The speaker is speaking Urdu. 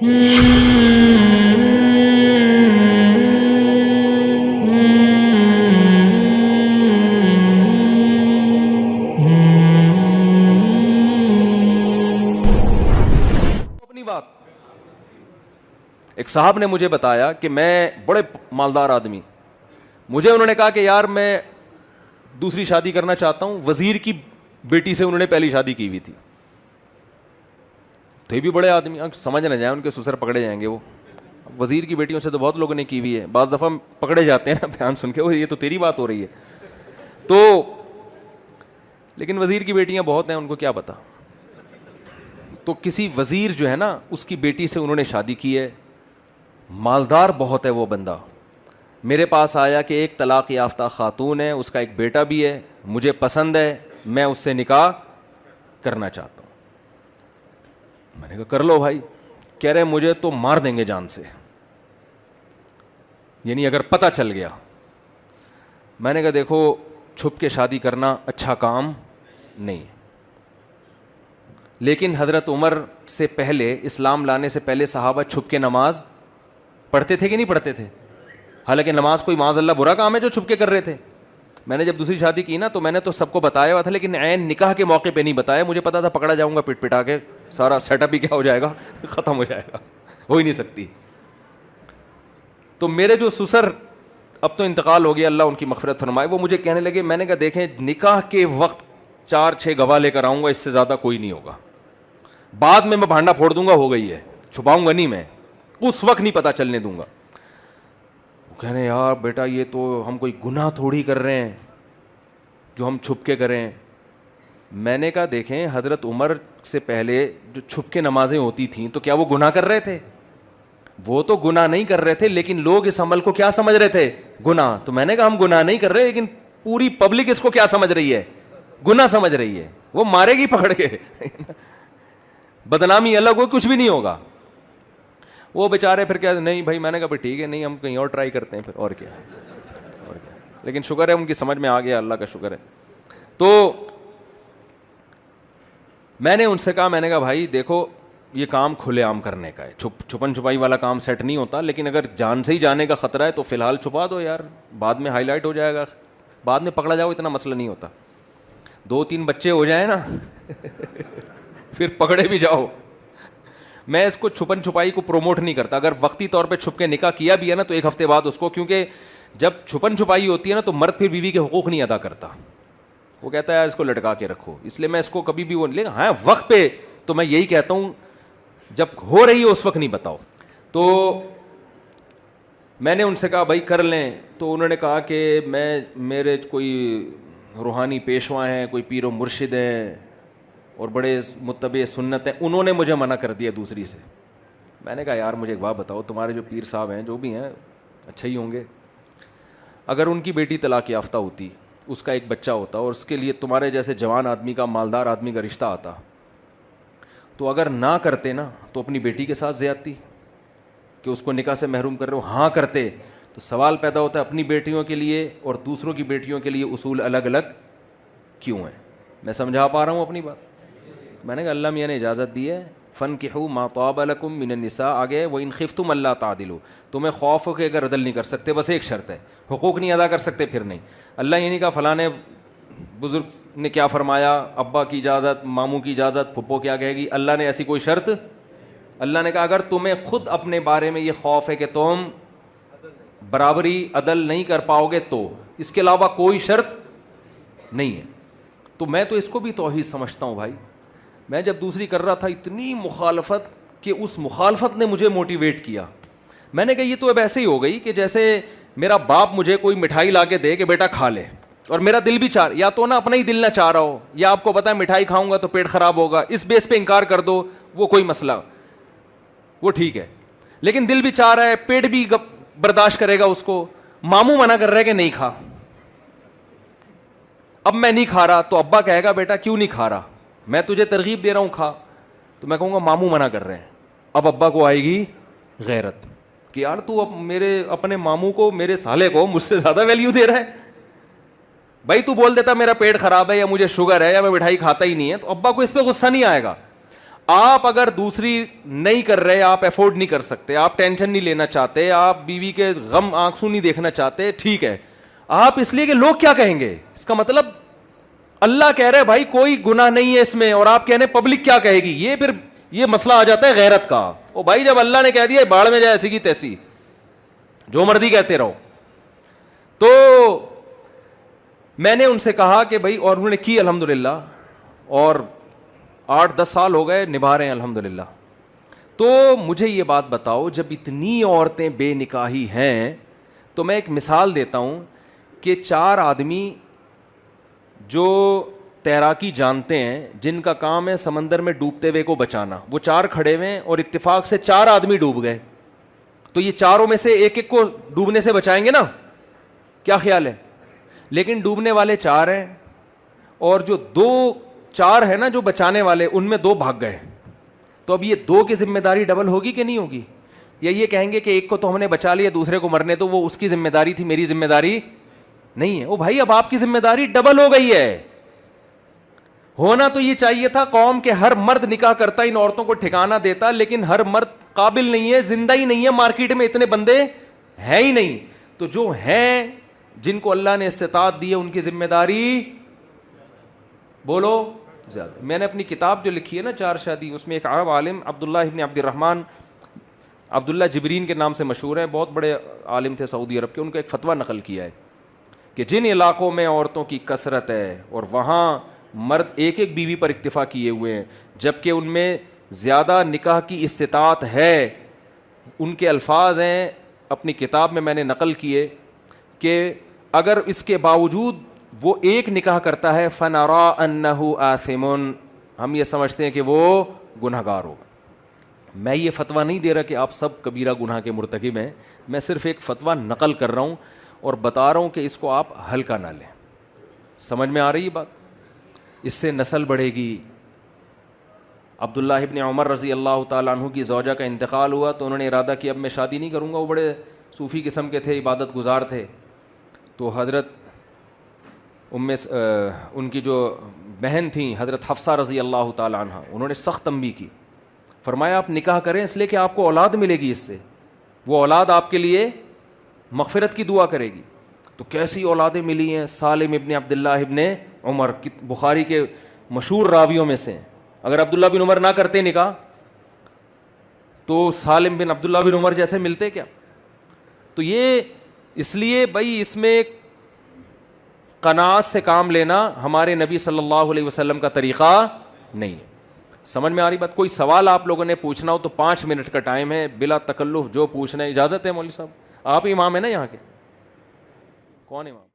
اپنی بات ایک صاحب نے مجھے بتایا کہ میں بڑے مالدار آدمی, مجھے انہوں نے کہا کہ یار میں دوسری شادی کرنا چاہتا ہوں, وزیر کی بیٹی سے انہوں نے پہلی شادی کی ہوئی تھی, تھے بھی بڑے آدمی, سمجھ نہ جائیں ان کے سسر پکڑے جائیں گے, وہ وزیر کی بیٹیوں سے تو بہت لوگوں نے کی ہوئی ہے, بعض دفعہ پکڑے جاتے ہیں نا بیان سن کے, وہ یہ تو تیری بات ہو رہی ہے تو, لیکن وزیر کی بیٹیاں بہت ہیں, ان کو کیا پتا. تو کسی وزیر جو ہے نا اس کی بیٹی سے انہوں نے شادی کی ہے, مالدار بہت ہے وہ بندہ, میرے پاس آیا کہ ایک طلاق یافتہ خاتون ہے, اس کا ایک بیٹا بھی ہے, مجھے پسند ہے, میں اس سے نکاح کرنا چاہتا ہوں. میں نے کہا کر لو بھائی. کہہ رہے مجھے تو مار دیں گے جان سے, یعنی اگر پتہ چل گیا. میں نے کہا دیکھو چھپ کے شادی کرنا اچھا کام نہیں, لیکن حضرت عمر سے پہلے, اسلام لانے سے پہلے صحابہ چھپ کے نماز پڑھتے تھے کہ نہیں پڑھتے تھے؟ حالانکہ نماز کوئی معاذ اللہ برا کام ہے جو چھپ کے کر رہے تھے. میں نے جب دوسری شادی کی نا تو میں نے تو سب کو بتایا ہوا تھا, لیکن عین نکاح کے موقع پہ نہیں بتایا, مجھے پتا تھا پکڑا جاؤں گا پٹ پٹا کے, سارا سیٹ اپ ہی کیا ہو جائے گا, ختم ہو جائے گا, ہو ہی نہیں سکتی. تو میرے جو سسر اب تو انتقال ہو گیا, اللہ ان کی مغفرت فرمائے, وہ مجھے کہنے لگے, میں نے کہا دیکھیں نکاح کے وقت 4-6 گواہ لے کر آؤں گا, اس سے زیادہ کوئی نہیں ہوگا, بعد میں بھانڈا پھوڑ دوں گا, ہو گئی ہے, چھپاؤں گا نہیں, میں اس وقت نہیں پتہ چلنے دوں گا. کہنے یار بیٹا یہ تو ہم کوئی گناہ تھوڑی کر رہے ہیں جو ہم چھپ کے کریں. میں نے کہا دیکھیں حضرت عمر سے پہلے جو چھپ کے نمازیں ہوتی تھیں تو کیا وہ گناہ کر رہے تھے؟ وہ تو گناہ نہیں کر رہے تھے, لیکن لوگ اس عمل کو کیا سمجھ رہے تھے؟ گناہ. تو میں نے کہا ہم گناہ نہیں کر رہے, لیکن پوری پبلک اس کو کیا سمجھ رہی ہے؟ گناہ سمجھ رہی ہے, وہ مارے گی پکڑ کے, بدنامی الگ ہو, کچھ بھی نہیں ہوگا. وہ بیچارے پھر کیا, نہیں بھائی, میں نے کہا ٹھیک ہے, نہیں ہم کہیں اور ٹرائی کرتے ہیں پھر, اور کیا. لیکن شکر ہے ان کی سمجھ میں آ گیا, اللہ کا شکر ہے. تو میں نے ان سے کہا, میں نے کہا بھائی دیکھو یہ کام کھلے عام کرنے کا ہے, چھپن چھپائی والا کام سیٹ نہیں ہوتا, لیکن اگر جان سے ہی جانے کا خطرہ ہے تو فی الحال چھپا دو یار, بعد میں ہائی لائٹ ہو جائے گا, بعد میں پکڑا جاؤ, اتنا مسئلہ نہیں ہوتا. 2-3 بچے ہو جائیں نا پھر پکڑے بھی جاؤ. میں اس کو چھپن چھپائی کو پروموٹ نہیں کرتا, اگر وقتی طور پہ چھپ کے نکاح کیا بھی ہے نا تو 1 ہفتے بعد اس کو, کیونکہ جب چھپن چھپائی ہوتی ہے نا تو مرد پھر بیوی کے حقوق نہیں ادا کرتا, وہ کہتا ہے اس کو لٹکا کے رکھو, اس لیے میں اس کو کبھی بھی وہ نہیں لے. ہاں وقت پہ تو میں یہی کہتا ہوں جب ہو رہی ہے اس وقت نہیں بتاؤ. تو میں نے ان سے کہا بھائی کر لیں, تو انہوں نے کہا کہ میرے کوئی روحانی پیشوا ہیں, کوئی پیر و مرشد ہیں اور بڑے متبع سنت ہیں, انہوں نے مجھے منع کر دیا دوسری سے. میں نے کہا یار مجھے ایک بات بتاؤ, تمہارے جو پیر صاحب ہیں جو بھی ہیں اچھا ہی ہوں گے, اگر ان کی بیٹی طلاق یافتہ ہوتی, اس کا ایک بچہ ہوتا اور اس کے لیے تمہارے جیسے جوان آدمی کا, مالدار آدمی کا رشتہ آتا, تو اگر نہ کرتے نا تو اپنی بیٹی کے ساتھ زیادتی کہ اس کو نکاح سے محروم کر رہے ہو, ہاں کرتے تو سوال پیدا ہوتا ہے اپنی بیٹیوں کے لیے اور دوسروں کی بیٹیوں کے لیے اصول الگ الگ کیوں ہیں. میں سمجھا پا رہا ہوں اپنی بات؟ میں نے کہا اللہ میاں نے اجازت دی ہے, فَانْكِحُوا مَا طَابَ لَكُم مِّنَ النِّسَاءِ, آگے وَإِنْ خِفْتُمْ أَلَّا تَعْدِلُوا, تمہیں خوف ہو کہ اگر عدل نہیں کر سکتے, بس ایک شرط ہے, حقوق نہیں ادا کر سکتے پھر نہیں. اللہ یہ نہیں کہا فلاں بزرگ نے کیا فرمایا, ابا کی اجازت, ماموں کی اجازت, پھپھو کیا کہے گی, اللہ نے ایسی کوئی شرط. اللہ نے کہا اگر تمہیں خود اپنے بارے میں یہ خوف ہے کہ تم برابری عدل نہیں کر پاؤ گے تو اس کے علاوہ کوئی شرط نہیں ہے. تو میں تو اس کو بھی توحید سمجھتا ہوں بھائی. میں جب دوسری کر رہا تھا اتنی مخالفت کہ اس مخالفت نے مجھے موٹیویٹ کیا. میں نے کہا یہ تو اب ایسے ہی ہو گئی کہ جیسے میرا باپ مجھے کوئی مٹھائی لا کے دے کہ بیٹا کھا لے, اور میرا دل بھی چاہ, یا تو نا اپنا ہی دل نہ چاہ رہا ہو, یا آپ کو پتا ہے مٹھائی کھاؤں گا تو پیٹ خراب ہوگا, اس بیس پہ انکار کر دو, وہ کوئی مسئلہ, وہ ٹھیک ہے. لیکن دل بھی چاہ رہا ہے, پیٹ بھی برداشت کرے گا اس کو, ماموں منع کر رہے کہ نہیں کھا, اب میں نہیں کھا رہا تو ابا کہے گا بیٹا کیوں نہیں کھا رہا, میں تجھے ترغیب دے رہا ہوں کھا, تو میں کہوں گا ماموں منع کر رہے ہیں. اب ابا کو آئے گی غیرت کہ یار تو اب میرے اپنے ماموں کو, میرے سالے کو مجھ سے زیادہ ویلیو دے رہا ہے. بھائی تو بول دیتا میرا پیٹ خراب ہے یا مجھے شوگر ہے یا میں مٹھائی کھاتا ہی نہیں ہے, تو ابا کو اس پہ غصہ نہیں آئے گا. آپ اگر دوسری نہیں کر رہے, آپ افورڈ نہیں کر سکتے, آپ ٹینشن نہیں لینا چاہتے, آپ بیوی کے غم آنسو نہیں دیکھنا چاہتے, ٹھیک ہے, آپ اس لیے کہ لوگ کیا کہیں گے, اس کا مطلب اللہ کہہ رہے بھائی کوئی گناہ نہیں ہے اس میں, اور آپ کہہ رہے پبلک کیا کہے گی, یہ پھر یہ مسئلہ آ جاتا ہے غیرت کا. او بھائی جب اللہ نے کہہ دیا باڑ میں جائے ایسی کی تیسی, جو مرضی کہتے رہو. تو میں نے ان سے کہا کہ بھائی, اور انہوں نے کی الحمدللہ, اور 8-10 سال ہو گئے نبھا رہے ہیں الحمدللہ. تو مجھے یہ بات بتاؤ, جب اتنی عورتیں بے نکاحی ہیں, تو میں ایک مثال دیتا ہوں کہ 4 آدمی جو تیراکی جانتے ہیں, جن کا کام ہے سمندر میں ڈوبتے ہوئے کو بچانا, وہ 4 کھڑے ہوئے ہیں اور اتفاق سے 4 آدمی ڈوب گئے, تو یہ چاروں میں سے ایک ایک کو ڈوبنے سے بچائیں گے نا, کیا خیال ہے؟ لیکن ڈوبنے والے 4 ہیں, اور جو 4 ہیں نا جو بچانے والے, ان میں 2 بھاگ گئے. تو اب یہ 2 کی ذمہ داری ڈبل ہوگی کہ نہیں ہوگی؟ یا یہ کہیں گے کہ ایک کو تو ہم نے بچا لیا, دوسرے کو مرنے تو, وہ اس کی ذمہ داری تھی, میری ذمہ داری نہیں ہے. او بھائی اب آپ کی ذمہ داری ڈبل ہو گئی ہے. ہونا تو یہ چاہیے تھا قوم کے ہر مرد نکاح کرتا, ان عورتوں کو ٹھکانہ دیتا, لیکن ہر مرد قابل نہیں ہے, زندہ ہی نہیں ہے, مارکیٹ میں اتنے بندے ہیں ہی نہیں. تو جو ہیں, جن کو اللہ نے استطاعت دی ہے, ان کی ذمہ داری بولو زیادہ. میں نے اپنی کتاب جو لکھی ہے نا 4 شادی, اس میں ایک عرب عالم عبداللہ ابن عبد الرحمن, عبداللہ جبرین کے نام سے مشہور ہیں, بہت بڑے عالم تھے سعودی عرب کے, ان کا ایک فتویٰ نقل کیا ہے کہ جن علاقوں میں عورتوں کی کثرت ہے اور وہاں مرد ایک ایک بیوی پر اکتفا کیے ہوئے ہیں, جبکہ ان میں زیادہ نکاح کی استطاعت ہے, ان کے الفاظ ہیں اپنی کتاب میں نے نقل کیے کہ اگر اس کے باوجود وہ ایک نکاح کرتا ہے, فنرا انہ آثم, ہم یہ سمجھتے ہیں کہ وہ گنہگار ہوگا. میں یہ فتویٰ نہیں دے رہا کہ آپ سب کبیرہ گناہ کے مرتکب ہیں, میں صرف ایک فتویٰ نقل کر رہا ہوں اور بتا رہا ہوں کہ اس کو آپ ہلکا نہ لیں. سمجھ میں آ رہی ہے بات؟ اس سے نسل بڑھے گی. عبداللہ ابن عمر رضی اللہ تعالیٰ عنہ کی زوجہ کا انتقال ہوا, تو انہوں نے ارادہ کیا اب میں شادی نہیں کروں گا. وہ بڑے صوفی قسم کے تھے, عبادت گزار تھے. تو حضرت ان کی جو بہن تھیں حضرت حفصہ رضی اللہ تعالیٰ عنہ, انہوں نے سخت تنبیہ کی, فرمایا آپ نکاح کریں اس لیے کہ آپ کو اولاد ملے گی, اس سے وہ اولاد آپ کے لیے مغفرت کی دعا کرے گی. تو کیسی اولادیں ملی ہیں, سالم ابن عبداللہ ابن عمر, بخاری کے مشہور راویوں میں سے. اگر عبداللہ بن عمر نہ کرتے نکاح تو سالم بن عبداللہ بن عمر جیسے ملتے کیا؟ تو یہ اس لیے بھائی اس میں قناعت سے کام لینا ہمارے نبی صلی اللہ علیہ وسلم کا طریقہ نہیں ہے. سمجھ میں آ رہی بات؟ کوئی سوال آپ لوگوں نے پوچھنا ہو تو 5 منٹ کا ٹائم ہے, بلا تکلف جو پوچھنا ہے. اجازت ہے مولوی صاحب؟ آپ امام ہیں نا یہاں کے؟ کون امام؟